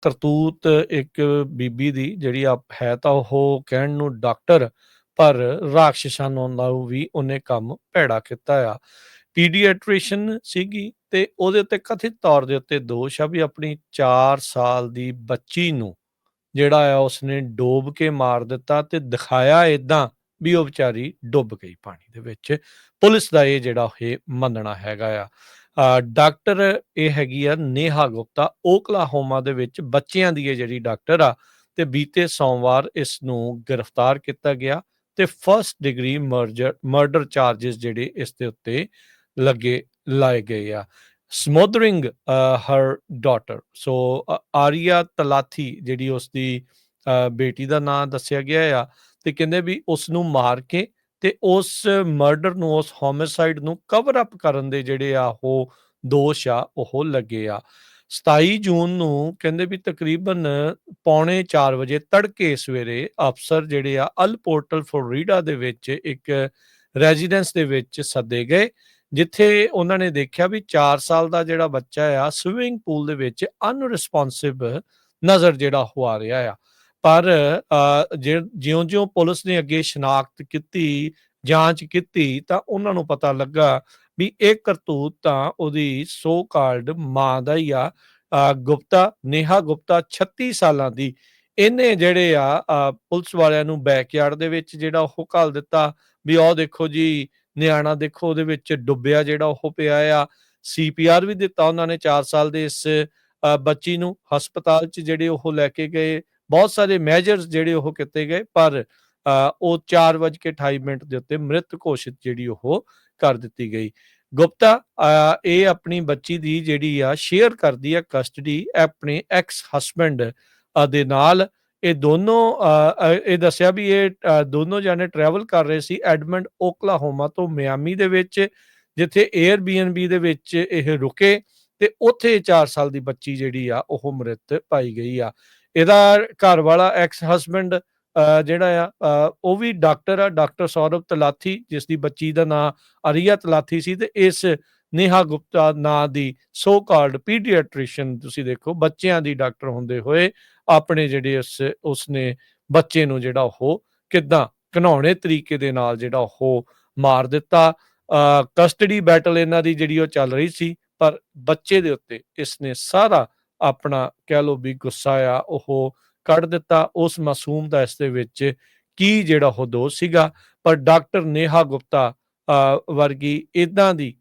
ਕਰਤੂਤ ਇੱਕ ਬੀਬੀ ਦੀ ਜਿਹੜੀ ਹੈ ਤਾਂ ਉਹ ਕਹਿਣ ਨੂੰ ਡਾਕਟਰ, ਪਰ ਰਾਖਸ਼ਾਂ ਨਾਲੋਂ ਵੀ ਉਹਨੇ ਕੰਮ ਭੈੜਾ ਕੀਤਾ ਆ। ਪੀਡੀਆਟ੍ਰੀਸ਼ਨ ਸੀਗੀ ਤੇ ਉਹਦੇ ਉੱਤੇ ਕਥਿਤ ਤੌਰ ਦੇ ਉੱਤੇ ਦੋਸ਼ ਆ ਵੀ ਆਪਣੀ 4 ਸਾਲ ਦੀ ਬੱਚੀ ਨੂੰ ਜਿਹੜਾ ਆ ਉਸਨੇ ਡੋਬ ਕੇ ਮਾਰ ਦਿੱਤਾ ਤੇ ਦਿਖਾਇਆ ਏਦਾਂ ਵੀ ਉਹ ਵਿਚਾਰੀ ਡੁੱਬ ਗਈ ਪਾਣੀ ਦੇ ਵਿੱਚ। ਪੁਲਿਸ ਦਾ ਇਹ ਜਿਹੜਾ ਇਹ ਮੰਨਣਾ ਹੈਗਾ ਆ। ਡਾਕਟਰ ਇਹ ਹੈਗੀ ਆ ਨੇਹਾ ਗੁਪਤਾ, ਓਕਲਾਹੋਮਾ ਦੇ ਵਿੱਚ ਬੱਚਿਆਂ ਦੀ ਇਹ ਜਿਹੜੀ ਡਾਕਟਰ ਆ, ਤੇ ਬੀਤੇ ਸੋਮਵਾਰ ਇਸ ਨੂੰ ਗ੍ਰਿਫਤਾਰ ਕੀਤਾ ਗਿਆ ਤੇ ਫਸਟ ਡਿਗਰੀ ਮਰਡਰ ਚਾਰजेस ਜਿਹੜੇ ਇਸ ਦੇ ਉੱਤੇ ਲਾਏ ਗਏ ਆ। ਸਮੋਦਰਿੰਗ ਹਰ ਡਾਟਰ, ਸੋ ਆਰੀਆ ਤਲਾਥੀ ਜਿਹੜੀ ਉਸਦੀ ਬੇਟੀ ਦਾ ਨਾਂ ਦੱਸਿਆ ਗਿਆ ਆ, ਤੇ ਕਹਿੰਦੇ ਵੀ ਉਸ ਨੂੰ ਮਾਰ ਕੇ ਤੇ ਉਸ ਮਰਡਰ ਨੂੰ, ਉਸ ਹੋਮਿਸਾਈਡ ਨੂੰ ਕਵਰ ਅਪ ਕਰਨ ਦੇ ਜਿਹੜੇ ਆ ਉਹ ਦੋਸ਼ ਆ ਉਹ ਲੱਗੇ ਆ। 27 ਜੂਨ ਨੂੰ ਕਹਿੰਦੇ ਵੀ ਤਕਰੀਬਨ 3:45 ਵਜੇ ਤੜਕੇ ਸਵੇਰੇ ਅਫਸਰ ਜਿਹੜੇ ਆ ਅਲ ਪੋਰਟਲ ਫਲੋਰੀਡਾ ਦੇ ਵਿੱਚ ਇੱਕ ਰੈਜ਼ੀਡੈਂਸ ਦੇ ਵਿੱਚ ਸੱਦੇ ਗਏ, ਜਿੱਥੇ ਉਹਨਾਂ ਨੇ ਦੇਖਿਆ ਵੀ 4 ਸਾਲ ਦਾ ਜਿਹੜਾ ਬੱਚਾ ਆ ਸਵਿਮਿੰਗ ਪੂਲ ਦੇ ਵਿੱਚ ਅਨਰਿਸਪੌਂਸਿਵ ਨਜ਼ਰ ਜਿਹੜਾ ਹੋ ਆ ਰਿਹਾ ਆ। ਪਰ ਜਿਉਂ-ਜਿਉਂ ਪੁਲਿਸ ਨੇ ਅੱਗੇ ਸ਼ਨਾਖਤ ਕੀਤੀ, ਜਾਂਚ ਕੀਤੀ, ਤਾਂ ਉਹਨਾਂ ਨੂੰ ਪਤਾ ਲੱਗਾ ਵੀ ਇਹ ਕਰਤੂਤ ਤਾਂ ਉਹਦੀ ਸੋ ਕਾਲਡ ਮਾਂ ਦਾ ਹੀ ਆ। ਗੁਪਤਾ, ਨੇਹਾ ਗੁਪਤਾ 36 ਸਾਲਾਂ ਦੀ, ਇਹਨੇ ਜਿਹੜੇ ਆ ਪੁਲਿਸ ਵਾਲਿਆਂ ਨੂੰ ਬੈਕਯਾਰਡ ਦੇ ਵਿੱਚ ਜਿਹੜਾ ਉਹ ਘੱਲ ਦਿੱਤਾ ਵੀ ਆਹ ਦੇਖੋ ਜੀ ਨਿਆਣਾ ਦੇਖੋ ਉਹਦੇ ਵਿੱਚ ਡੁੱਬਿਆ ਜਿਹੜਾ ਉਹ ਪਿਆ ਆ। CPR ਵੀ ਦਿੱਤਾ ਉਹਨਾਂ ਨੇ 4 ਸਾਲ ਦੇ ਇਸ ਬੱਚੀ ਨੂੰ। ਹਸਪਤਾਲ 'ਚ ਜਿਹੜੇ ਉਹ ਲੈ ਕੇ ਗਏ, ਬਹੁਤ ਸਾਰੇ ਮੈਜਰਸ ਜਿਹੜੇ ਉਹ ਕੀਤੇ ਗਏ, ਪਰ ਉਹ 4:28 ਦੇ ਉੱਤੇ ਮ੍ਰਿਤ ਘੋਸ਼ਿਤ ਜਿਹੜੀ ਉਹ ਕਰ ਦਿੱਤੀ ਗਈ। ਗੁਪਤਾ ਇਹ ਆਪਣੀ ਬੱਚੀ ਦੀ ਜਿਹੜੀ ਆ ਸ਼ੇਅਰ ਕਰਦੀ ਆ ਕਸਟਡੀ ਆਪਣੇ ਐਕਸ ਹਸਬੈਂਡ ਦੇ ਨਾਲ। ਇਹ ਦੋਨੋਂ ਇਹ ਦੱਸਿਆ ਵੀ ਇਹ ਦੋਨੋਂ ਜਾਣੇ ਟਰੈਵਲ ਕਰ ਰਹੇ ਸੀ ਐਡਮੰਡ ਓਕਲਾਹੋਮਾ ਤੋਂ ਮਿਆਮੀ ਦੇ ਵਿੱਚ, ਜਿੱਥੇ ਏਅਰਬੀਐਨਬੀ ਦੇ ਵਿੱਚ ਇਹ ਰੁਕੇ ਤੇ ਉੱਥੇ 4 ਸਾਲ ਦੀ ਬੱਚੀ ਜਿਹੜੀ ਆ ਉਹ ਮ੍ਰਿਤ ਪਾਈ ਗਈ ਆ। ਇਹਦਾ ਘਰ ਵਾਲਾ ਐਕਸ ਹਸਬੈਂਡ ਜਿਹੜਾ ਆ ਉਹ ਵੀ ਡਾਕਟਰ ਆ, ਡਾਕਟਰ ਸੌਰਵ ਤਲਾਥੀ, ਜਿਸ ਦੀ ਬੱਚੀ ਦਾ ਨਾਂ ਆਰੀਆ ਤਲਾਥੀ ਸੀ, ਤੇ ਇਸ ਨੇਹਾ ਗੁਪਤਾ ਨਾਂ ਦੀ ਸੋ ਕਾਲਡ ਪੀਡੀਆਟ੍ਰੀਸ਼ਨ, ਤੁਸੀਂ ਦੇਖੋ ਬੱਚਿਆਂ ਦੀ ਡਾਕਟਰ ਹੁੰਦੇ ਹੋਏ ਆਪਣੇ ਜਿਹੜੇ ਉਸਨੇ ਬੱਚੇ ਨੂੰ ਜਿਹੜਾ ਉਹ ਕਿੱਦਾਂ ਘਿਨਾਉਣੇ ਤਰੀਕੇ ਦੇ ਨਾਲ ਜਿਹੜਾ ਉਹ ਮਾਰ ਦਿੱਤਾ। ਕਸਟਡੀ ਬੈਟਲ ਇਹਨਾਂ ਦੀ ਜਿਹੜੀ ਉਹ ਚੱਲ ਰਹੀ ਸੀ, ਪਰ ਬੱਚੇ ਦੇ ਉੱਤੇ ਇਸਨੇ ਸਾਰਾ ਆਪਣਾ ਕਹਿ ਲਓ ਵੀ ਗੁੱਸਾ ਆ ਉਹ ਕੱਢ ਦਿੱਤਾ। ਉਸ ਮਾਸੂਮ ਦਾ ਇਸ ਦੇ ਵਿੱਚ ਕੀ ਜਿਹੜਾ ਉਹ ਦੋਸ਼ ਸੀਗਾ, ਪਰ ਡਾਕਟਰ ਨੇਹਾ ਗੁਪਤਾ ਵਰਗੀ ਇਦਾਂ ਦੀ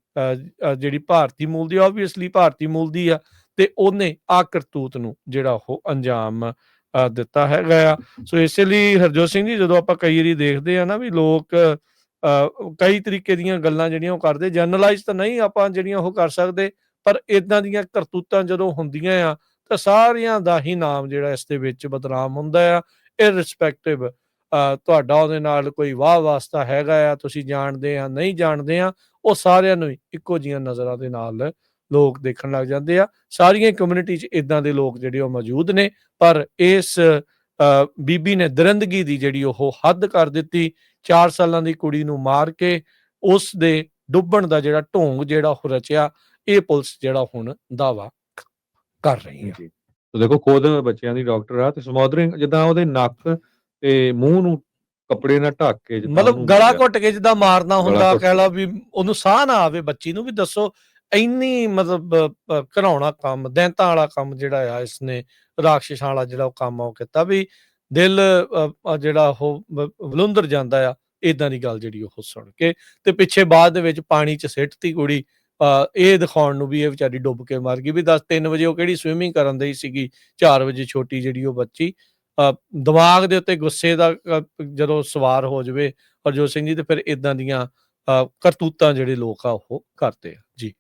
ਜਿਹੜੀ ਭਾਰਤੀ ਮੂਲ ਦੀ, ਆਬਵੀਅਸਲੀ ਭਾਰਤੀ ਮੂਲ ਦੀ ਆ, ਤੇ ਉਹਨੇ ਆ ਕਰਤੂਤ ਨੂੰ ਜਿਹੜਾ ਉਹ ਅੰਜਾਮ ਦਿੱਤਾ ਹੈਗਾ ਆ। ਸੋ ਇਸੇ ਲਈ ਹਰਜੋਤ ਸਿੰਘ ਜੀ, ਜਦੋਂ ਆਪਾਂ ਕਈ ਵਾਰੀ ਦੇਖਦੇ ਆ ਨਾ ਵੀ ਲੋਕ ਕਈ ਤਰੀਕੇ ਦੀਆਂ ਗੱਲਾਂ ਜਿਹੜੀਆਂ ਉਹ ਕਰਦੇ, ਜਨਰਲਾਈਜ਼ ਤਾਂ ਨਹੀਂ ਆਪਾਂ ਜਿਹੜੀਆਂ ਉਹ ਕਰ ਸਕਦੇ, ਪਰ ਇਦਾਂ ਦੀਆਂ ਕਰਤੂਤਾਂ ਜਦੋਂ ਹੁੰਦੀਆਂ ਆ ਤਾਂ ਸਾਰਿਆਂ ਦਾ ਹੀ ਨਾਮ ਜਿਹੜਾ ਇਸ ਦੇ ਵਿੱਚ ਬਦਨਾਮ ਹੁੰਦਾ ਆ, ਇਰਰਿਸਪੈਕਟਿਵ ਤੁਹਾਡਾ ਉਹਦੇ ਨਾਲ ਕੋਈ ਵਾਹ ਵਾਸਤਾ ਹੈਗਾ ਆ, ਤੁਸੀਂ ਜਾਣਦੇ ਆ ਨਹੀਂ ਜਾਣਦੇ ਆ, ਉਹ ਸਾਰਿਆਂ ਨੂੰ ਇੱਕੋ ਜਿਹੀਆਂ ਨਜ਼ਰਾਂ ਦੇ ਨਾਲ ਲੋਕ ਦੇਖਣ ਲੱਗ ਜਾਂਦੇ ਆ। ਸਾਰੀਆਂ ਕਮਿਊਨਿਟੀ 'ਚ ਇਦਾਂ ਦੇ ਲੋਕ ਜਿਹੜੇ ਉਹ ਮੌਜੂਦ ਨੇ, ਪਰ ਇਸ ਬੀਬੀ ਨੇ ਦਰਿੰਦਗੀ ਦੀ ਜਿਹੜੀ ਉਹ ਹੱਦ ਕਰ ਦਿੱਤੀ। 4 ਸਾਲਾਂ ਦੀ ਕੁੜੀ ਨੂੰ ਮਾਰ ਕੇ ਉਸ ਦੇ ਡੁੱਬਣ ਦਾ ਜਿਹੜਾ ਢੋਂਗ ਜਿਹੜਾ ਉਹ ਰਚਿਆ, ਇਹ ਪੁਲਿਸ ਜਿਹੜਾ ਹੁਣ ਦਾਵਾ ਕਰ ਰਹੀ ਹੈ। ਦੇਖੋ ਖੁਦ ਬੱਚਿਆਂ ਦੀ ਡਾਕਟਰ ਆ, ਤੇ ਸਮੋਦਰਿੰਗ ਜਿੱਦਾਂ ਉਹਦੇ ਨੱਕ ਤੇ ਮੂੰਹ ਨੂੰ ਕੱਪੜੇ ਨਾਲ ਢੱਕ ਕੇ, ਮਤਲਬ ਗਲਾ ਘੁੱਟ ਕੇ ਜਿੱਦਾਂ ਮਾਰਨਾ ਹੁੰਦਾ, ਕਹਿ ਲਾ ਵੀ ਉਹਨੂੰ ਸਾਹ ਨਾ ਆਵੇ ਬੱਚੀ ਨੂੰ, ਵੀ ਦੱਸੋ ਇੰਨੀ ਮਤਲਬ ਘਿਨਾਉਣਾ ਕੰਮ, ਦੈਂਤਾਂ ਵਾਲਾ ਕੰਮ ਜਿਹੜਾ ਆ ਇਸਨੇ, ਰਾਖਸ਼ਾਂ ਵਾਲਾ ਜਿਹੜਾ ਉਹ ਕੰਮ ਉਹ ਕੀਤਾ, ਵੀ ਦਿਲ ਜਿਹੜਾ ਉਹ ਵਲੁੰਦਰ ਜਾਂਦਾ ਆ ਇਦਾਂ ਦੀ ਗੱਲ ਜਿਹੜੀ ਉਹ ਸੁਣ ਕੇ। ਤੇ ਪਿੱਛੇ ਬਾਅਦ ਦੇ ਵਿੱਚ ਪਾਣੀ 'ਚ ਸਿੱਟਤੀ ਕੁੜੀ, ਇਹ ਦਿਖਾਉਣ ਨੂੰ ਵੀ ਇਹ ਵਿਚਾਰੀ ਡੁੱਬ ਕੇ ਮਰ ਗਈ। ਵੀ 3 ਵਜੇ ਉਹ ਕਿਹੜੀ ਸਵਿਮਿੰਗ ਕਰਨ ਦਈ ਸੀਗੀ, 4 ਵਜੇ ਛੋਟੀ ਜਿਹੜੀ ਉਹ ਬੱਚੀ। ਦਿਮਾਗ ਦੇ ਉੱਤੇ ਗੁੱਸੇ ਦਾ ਜਦੋਂ ਸਵਾਰ ਹੋ ਜਾਵੇ ਹਰਜੋਤ ਸਿੰਘ ਜੀ, ਤੇ ਫਿਰ ਇਦਾਂ ਦੀਆਂ ਕਰਤੂਤਾਂ ਜਿਹੜੇ ਲੋਕ ਆ ਉਹ ਕਰਦੇ ਆ ਜੀ।